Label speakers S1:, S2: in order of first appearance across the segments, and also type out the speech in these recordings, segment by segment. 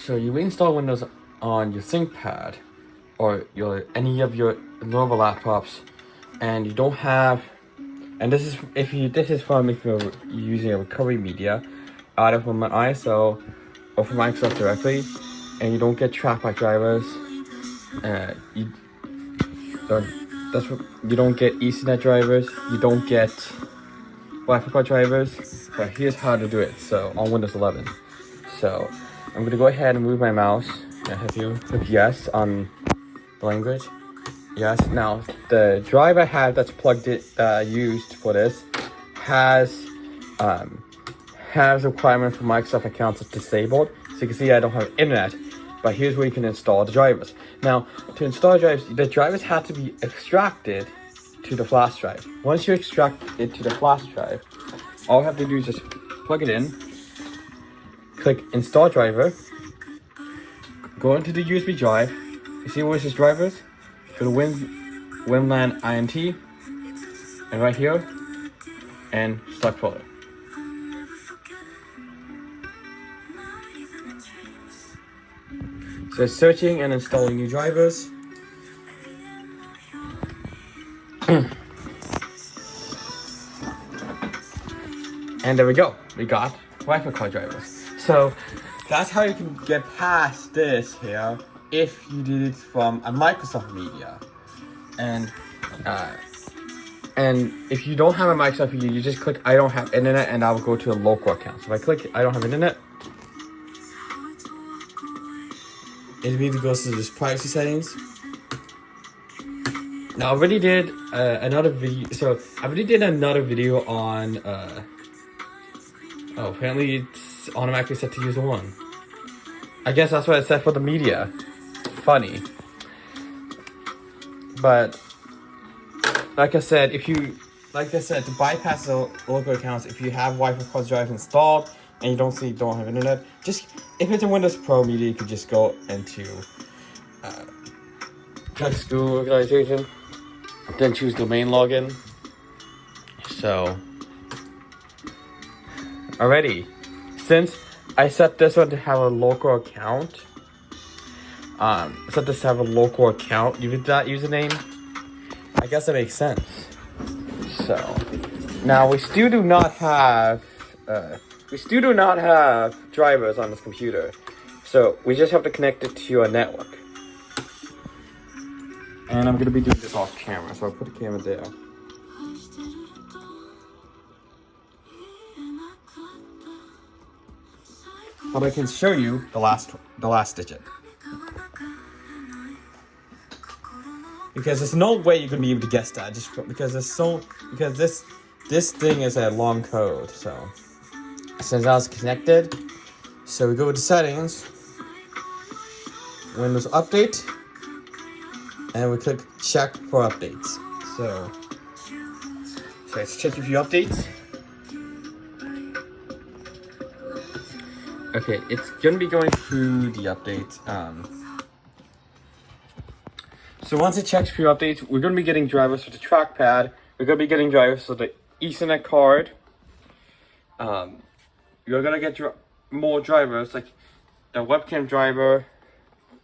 S1: So you install Windows on your ThinkPad or any of your normal laptops, and you don't have, and this is from if you're using a recovery media, either from an ISO or from Microsoft directly, and you don't get trackpad drivers. You don't get Ethernet drivers. You don't get Wi-Fi card drivers. But here's how to do it. So on Windows 11. So I'm gonna go ahead and move my mouse. I have you click yes on the language. Yes. Now the drive I have that's plugged in, used for this, has requirement for Microsoft accounts disabled. So you can see I don't have internet. But here's where you can install the drivers. Now, to install drivers, the drivers have to be extracted to the flash drive. Once you extract it to the flash drive, all you have to do is just plug it in, click install driver, go into the USB drive. You see where it says drivers? Go to WinLAN INT, and right here, and select folder. So it's searching and installing new drivers. And there we go. We got Wi-Fi card drivers. So that's how you can get past this here if you did it from a Microsoft media. And if you don't have a Microsoft media, you just click I don't have internet, and I will go to a local account. So if I click I don't have internet, it immediately goes to this privacy settings. Now I already did another video. So I already did another video on. Oh, apparently it's automatically set to user one. I guess that's what it said for the media. Funny. But like I said, to bypass the local accounts, if you have Wi-Fi card drive installed and you don't have internet, just if it's a Windows Pro media, you could just go into school organization, then choose domain login. So already, since I set this one to have a local account, with that username, I guess that makes sense. So now we still do not have drivers on this computer, so we just have to connect it to a network. And I'm gonna be doing this off camera, so I'll put the camera there. But I can show you the last digit, because there's no way you're gonna be able to guess that, just because this thing is a long code. So since that's connected, so we go to settings, Windows Update, and we click check for updates. So it's checking for updates. Okay, it's gonna be going through the updates. So once it checks for updates, we're gonna be getting drivers for the trackpad. We're gonna be getting drivers for the Ethernet card. You're gonna get more drivers like the webcam driver,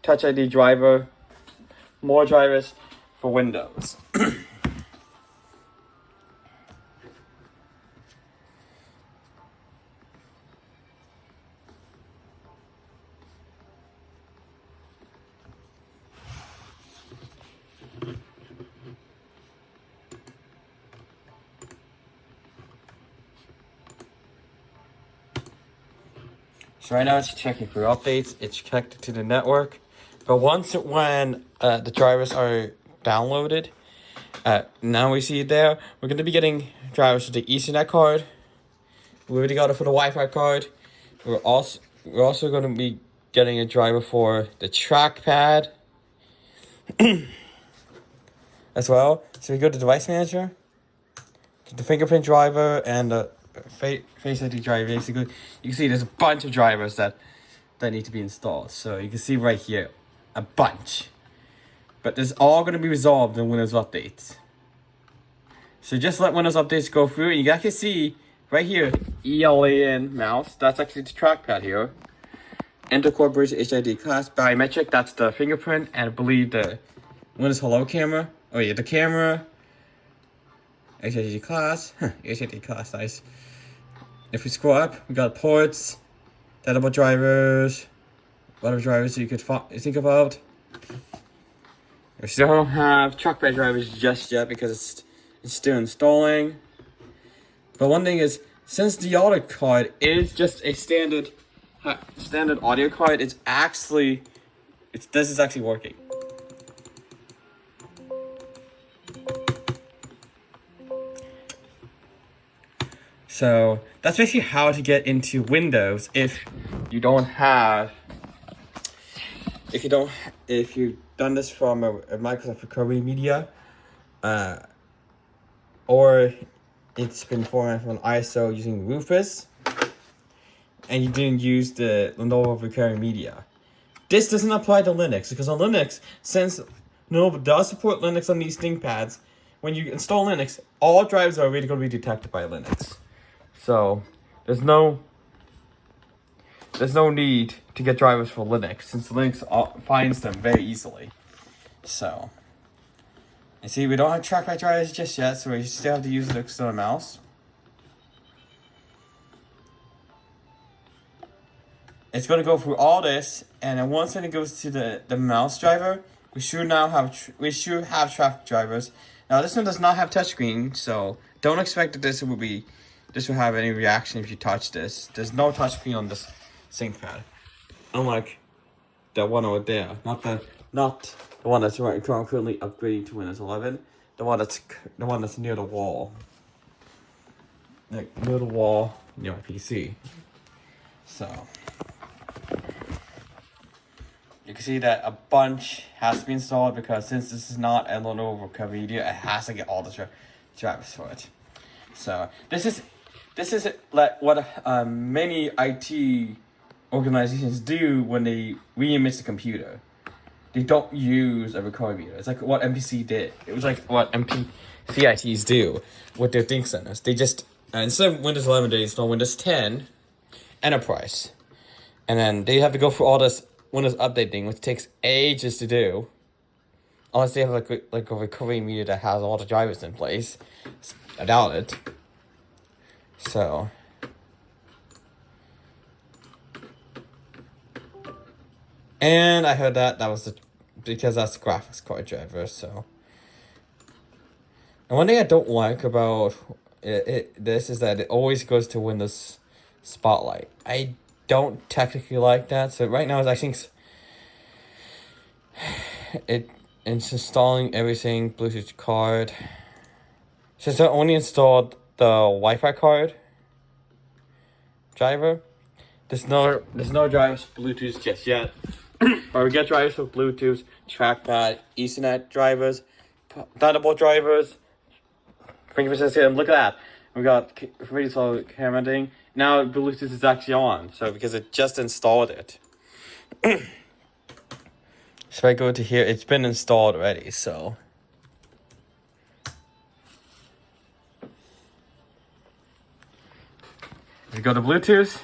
S1: Touch ID driver, more drivers for Windows. So right now it's checking for updates. It's connected to the network. But when the drivers are downloaded, now we see it there. We're going to be getting drivers for the Ethernet card. We already got it for the Wi-Fi card. We're also going to be getting a driver for the trackpad as well. So we go to device manager, the fingerprint driver, and the Face ID driver. Basically, you can see there's a bunch of drivers that need to be installed. So you can see right here, a bunch. But this is all going to be resolved in Windows Updates. So just let Windows Updates go through, and you guys can see right here, ELAN mouse. That's actually the trackpad here. incorporated HID class. Biometric, that's the fingerprint, and I believe the Windows Hello camera. Oh yeah, the camera. HID class. HID class, nice. If we scroll up, we got ports, datable drivers, what other drivers you could think about. We still don't have trackpad drivers just yet because it's still installing. But one thing is, since the audio card is just a standard audio card, this is actually working. So that's basically how to get into Windows if you've done this from a Microsoft Recovery Media, or it's been formatted from ISO using Rufus, and you didn't use the Lenovo Recovery Media. This doesn't apply to Linux, because on Linux, since Lenovo does support Linux on these ThinkPads, when you install Linux, all drivers are already going to be detected by Linux. So there's no need to get drivers for Linux, since Linux finds them very easily. So, you see, we don't have trackpad drivers just yet, so we still have to use the external mouse. It's going to go through all this, and then once it goes to the mouse driver, we should have trackpad drivers. Now, this one does not have touchscreen, so don't expect that this will have any reaction if you touch this. There's no touchscreen on this ThinkPad, unlike the one over there. Not the one that's currently upgrading to Windows 11. The one that's near the wall, like near the wall near my PC. So you can see that a bunch has to be installed, because since this is not a Lenovo Recovery Media, it has to get all the drivers for it. So this is like what many IT organizations do when they reimage the computer. They don't use a recovery meter. It's like what MPC did. It was like what CITs do with their think centers. They just, instead of Windows 11, they install Windows 10 Enterprise. And then they have to go through all this Windows updating, which takes ages to do. Unless they have like a recovery meter that has all the drivers in place. I doubt it. So and I heard that was because that's the graphics card driver. So, and one thing I don't like about this is that it always goes to Windows Spotlight. I don't technically like that. So right now, I think it's installing everything Bluetooth card. Since I only installed the Wi-Fi card driver, there's no drivers for Bluetooth just yet. But we get drivers for Bluetooth, trackpad, Ethernet drivers, Thunderbolt drivers, fingerprint system. Look at that. We got pretty slow camera thing. Now Bluetooth is actually on, so because it just installed it. So I go to here, it's been installed already, so. If you go to Bluetooth,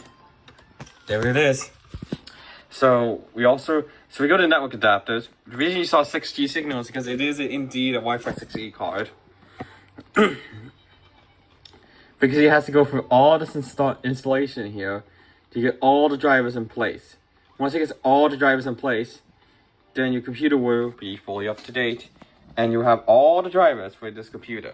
S1: there it is. So we go to network adapters. The reason you saw 6G signals is because it is indeed a Wi-Fi 6E card. Because it has to go through all this installation here to get all the drivers in place. Once it gets all the drivers in place, then your computer will be fully up to date, and you'll have all the drivers for this computer.